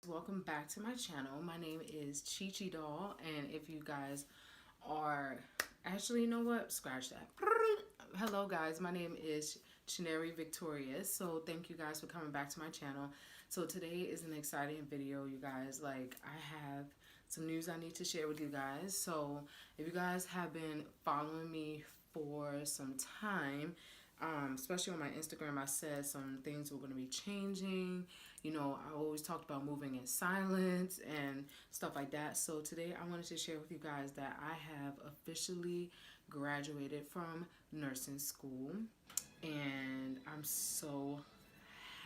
Welcome back to my channel. My name is Chi Doll, and if you guys are actually, you know what? Scratch that. Hello, guys. My name is Chineri Victorious. So thank you guys for coming back to my channel. So today is an exciting video, you guys. Like, I have some news I need to share with you guys. So if you guys have been following me for some time, especially on my Instagram, I said some things were going to be changing. You know, I always talked about moving in silence and stuff like that. So today I wanted to share with you guys that I have officially graduated from nursing school, and I'm so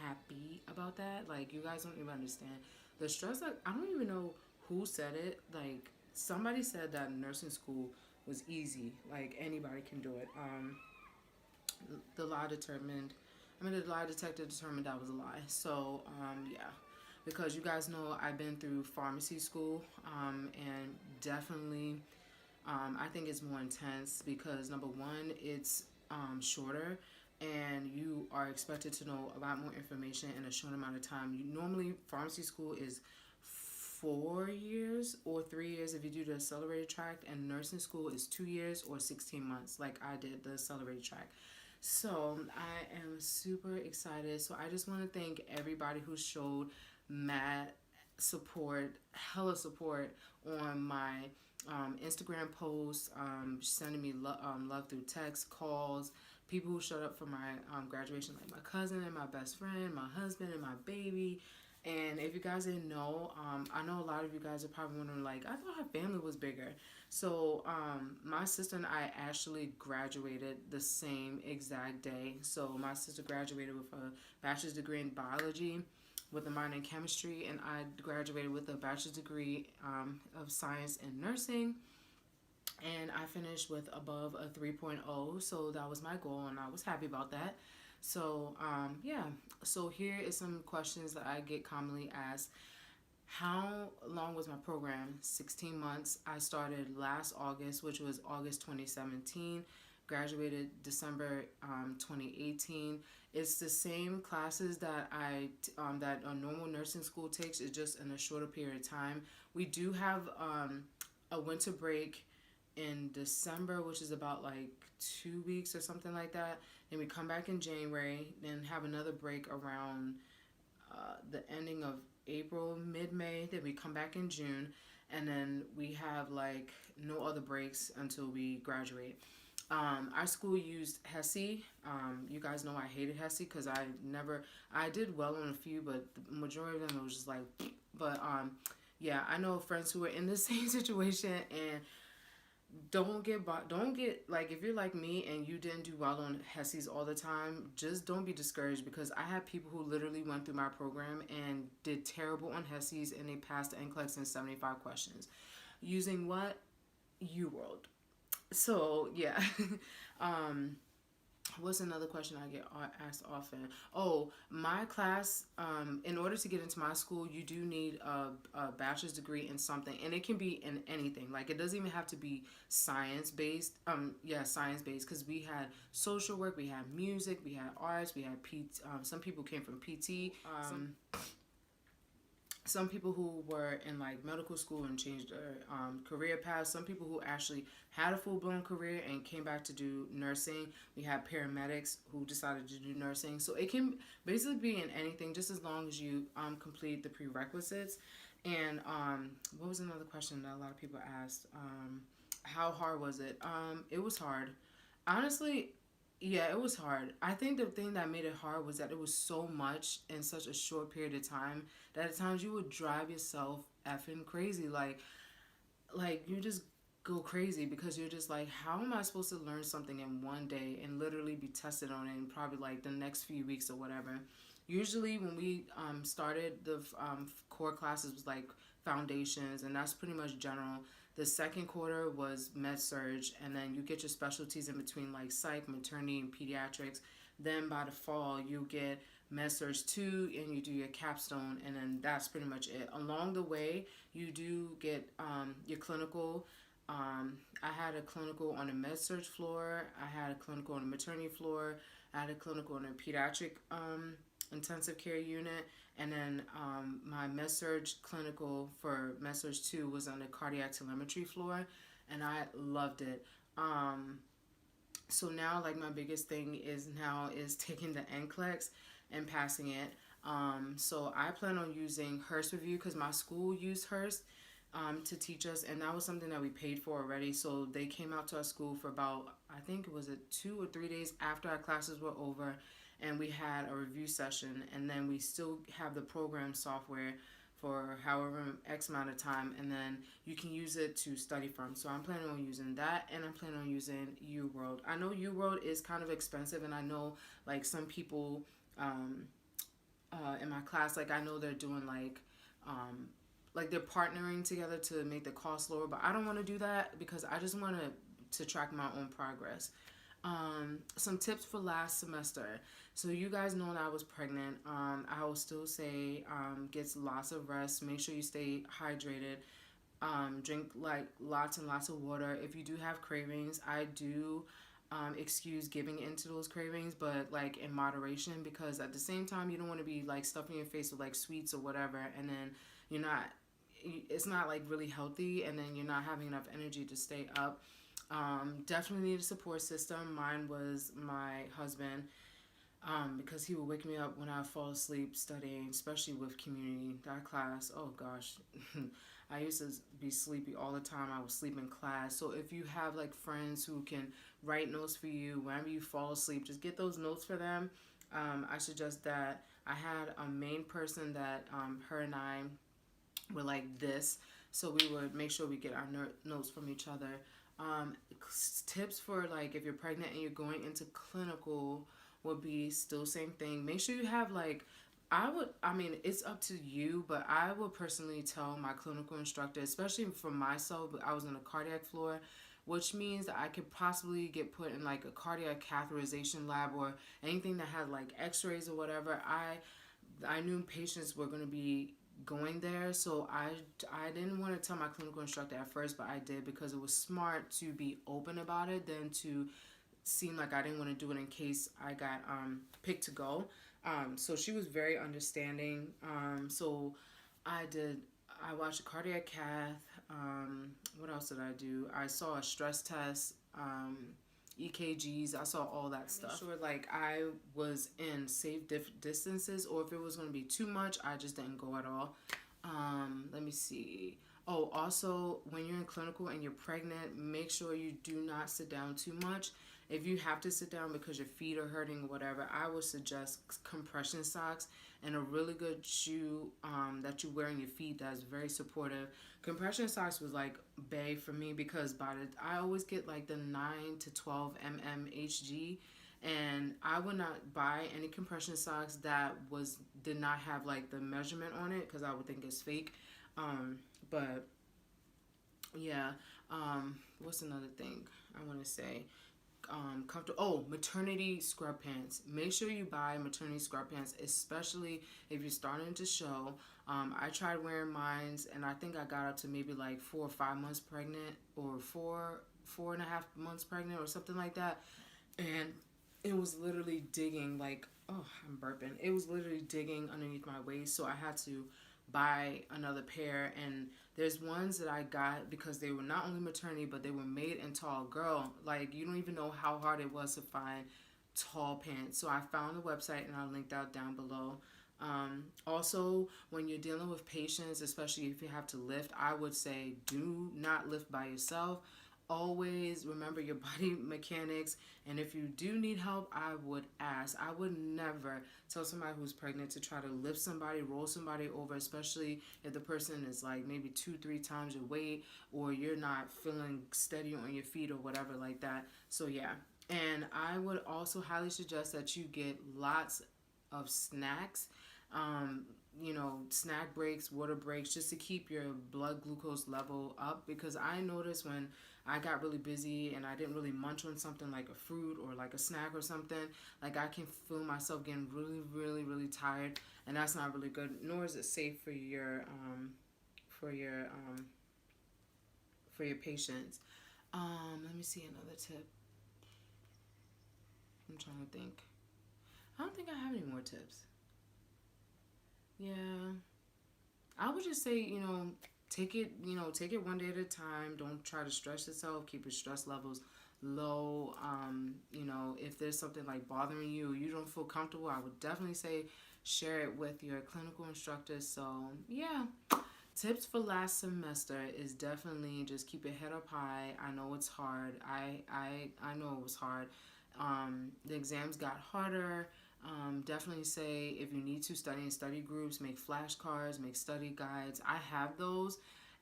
happy about that. Like, you guys don't even understand the stress. Like, I don't even know who said it. Like, somebody said that nursing school was easy, like anybody can do it. The lie determined, the lie detector determined that was a lie. So, yeah, because you guys know I've been through pharmacy school, and definitely, I think it's more intense because number one, it's shorter, and you are expected to know a lot more information in a short amount of time. Normally, pharmacy school is 4 years or 3 years if you do the accelerated track, and nursing school is 2 years or 16 months, like I did the accelerated track. So I am super excited. So I just want to thank everybody who showed mad support, hella support on my Instagram posts, sending me love through text, calls, people who showed up for my graduation, like my cousin and my best friend, my husband and my baby. And if you guys didn't know, I know a lot of you guys are probably wondering, like, I thought her family was bigger. So my sister and I actually graduated the same exact day. So my sister graduated with a bachelor's degree in biology with a minor in chemistry, and I graduated with a bachelor's degree of science in nursing. And I finished with above a 3.0, so that was my goal, and I was happy about that. So, yeah. So here is some questions that I get commonly asked. How long was my program? 16 months. I started last August, which was August 2017. Graduated December 2018. It's the same classes that that a normal nursing school takes. It's just in a shorter period of time. We do have a winter break in December, which is about like 2 weeks or something like that. Then we come back in January, then have another break around the ending of April, mid-May. Then we come back in June, and then we have like no other breaks until we graduate. Our school used HESI. You guys know I hated HESI because I did well on a few, but the majority of them was just like, but yeah, I know friends who were in the same situation, and don't get like, if you're like me and you didn't do well on HESIs all the time, just don't be discouraged, because I had people who literally went through my program and did terrible on HESIs, and they passed the NCLEX in 75 questions using what? UWorld. So yeah. What's another question I get asked often? Oh, my class, in order to get into my school, you do need a bachelor's degree in something. And it can be in anything. Like, it doesn't even have to be science-based. Yeah, science-based. Because we had social work, we had music, we had arts, we had PT. Some people came from PT. Some people who were in like medical school and changed their career paths. Some people who actually had a full-blown career and came back to do nursing. We had paramedics who decided to do nursing. So it can basically be in anything, just as long as you complete the prerequisites. And what was another question that a lot of people asked? How hard was it? It was hard. Honestly, yeah, it was hard. I think the thing that made it hard was that it was so much in such a short period of time that at times you would drive yourself effing crazy. Like you just go crazy, because you're just like, how am I supposed to learn something in one day and literally be tested on it in probably like the next few weeks or whatever? Usually when we started, the core classes was like foundations, and that's pretty much general. The second quarter was med surge, and then you get your specialties in between, like psych, maternity, and pediatrics. Then by the fall, you get med surge 2, and you do your capstone, and then that's pretty much it. Along the way, you do get your clinical. I had a clinical on the med surge floor. I had a clinical on the maternity floor. I had a clinical on the pediatric intensive care unit, And then my med-surg clinical for med-surg 2 was on the cardiac telemetry floor, and I loved it. So now, like, my biggest thing is taking the NCLEX and passing it. So I plan on using Hearst Review because my school used Hearst to teach us, and that was something that we paid for already. So they came out to our school for about, I think it was 2 or 3 days after our classes were over, and we had a review session, and then we still have the program software for however X amount of time, and then you can use it to study from. So I'm planning on using that, and I'm planning on using UWorld. I know UWorld is kind of expensive, and I know like some people in my class, like I know they're doing like they're partnering together to make the cost lower, but I don't want to do that because I just want to track my own progress. Some tips for last semester. So you guys know that I was pregnant. I will still say get lots of rest. Make sure you stay hydrated. Drink like lots and lots of water. If you do have cravings, I do excuse giving into those cravings, but like in moderation, because at the same time you don't want to be like stuffing your face with like sweets or whatever, and then you're not it's not like really healthy, and then you're not having enough energy to stay up. Definitely need a support system. Mine was my husband, because he would wake me up when I fall asleep studying, especially with community, that class. Oh gosh, I used to be sleepy all the time. I would sleep in class. So if you have like friends who can write notes for you whenever you fall asleep, just get those notes for them. I suggest that. I had a main person that her and I were like this, so we would make sure we get our notes from each other. Tips for like if you're pregnant and you're going into clinical would be still same thing. Make sure you have like, I mean, it's up to you, but I would personally tell my clinical instructor, especially for myself, I was in a cardiac floor, which means that I could possibly get put in like a cardiac catheterization lab or anything that had like x-rays or whatever. I knew patients were going to be going there, so I didn't want to tell my clinical instructor at first, but I did because it was smart to be open about it than to seem like I didn't want to do it in case I got picked to go. So she was very understanding. So I watched a cardiac cath. What else did I do? I saw a stress test, EKGs. I saw all that stuff. Sure, like I was in safe distances, or if it was going to be too much, I just didn't go at all. Let me see. Oh, also, when you're in clinical and you're pregnant, make sure you do not sit down too much. If you have to sit down because your feet are hurting or whatever, I would suggest compression socks and a really good shoe that you wear on your feet that's very supportive. Compression socks was like bae for me because I always get like the 9 to 12 HG, and I would not buy any compression socks that did not have like the measurement on it because I would think it's fake. But yeah, what's another thing I want to say? Comfortable. Oh, maternity scrub pants. Make sure you buy maternity scrub pants, especially if you're starting to show. I tried wearing mines, and I think I got up to maybe like 4 or 5 months pregnant, or four and a half months pregnant, or something like that. And it was literally digging, like, oh, I'm burping. It was literally digging underneath my waist, so I had to buy another pair. And there's ones that I got because they were not only maternity, but they were made in tall. Girl, like, you don't even know how hard it was to find tall pants. So I found the website, and I'll link that down below. Also, when you're dealing with patients, especially if you have to lift, I would say do not lift by yourself. Always remember your body mechanics, and if you do need help, I would ask. I would never tell somebody who's pregnant to try to lift somebody, roll somebody over, especially if the person is like maybe 2-3 times your weight, or you're not feeling steady on your feet or whatever like that. So yeah, and I would also highly suggest that you get lots of snacks. Snack breaks, water breaks, just to keep your blood glucose level up, because I noticed when I got really busy and I didn't really munch on something like a fruit or like a snack or something, like I can feel myself getting really, really, really tired, and that's not really good, nor is it safe for your patients. Let me see another tip. I'm trying to think. I don't think I have any more tips. Yeah. I would just say, take it one day at a time. Don't try to stress yourself. Keep your stress levels low. If there's something like bothering you, or you don't feel comfortable, I would definitely say share it with your clinical instructor. So, yeah. Tips for last semester is definitely just keep your head up high. I know it's hard. I know it was hard. The exams got harder. Definitely say if you need to study in study groups, make flashcards, make study guides. I have those.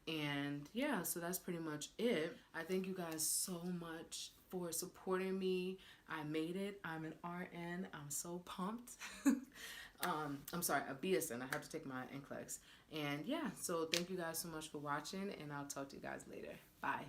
And yeah, so that's pretty much it. I thank you guys so much for supporting me. I made it. I'm an RN. I'm so pumped. I'm sorry, a BSN. I have to take my NCLEX. And yeah, so thank you guys so much for watching, and I'll talk to you guys later. Bye.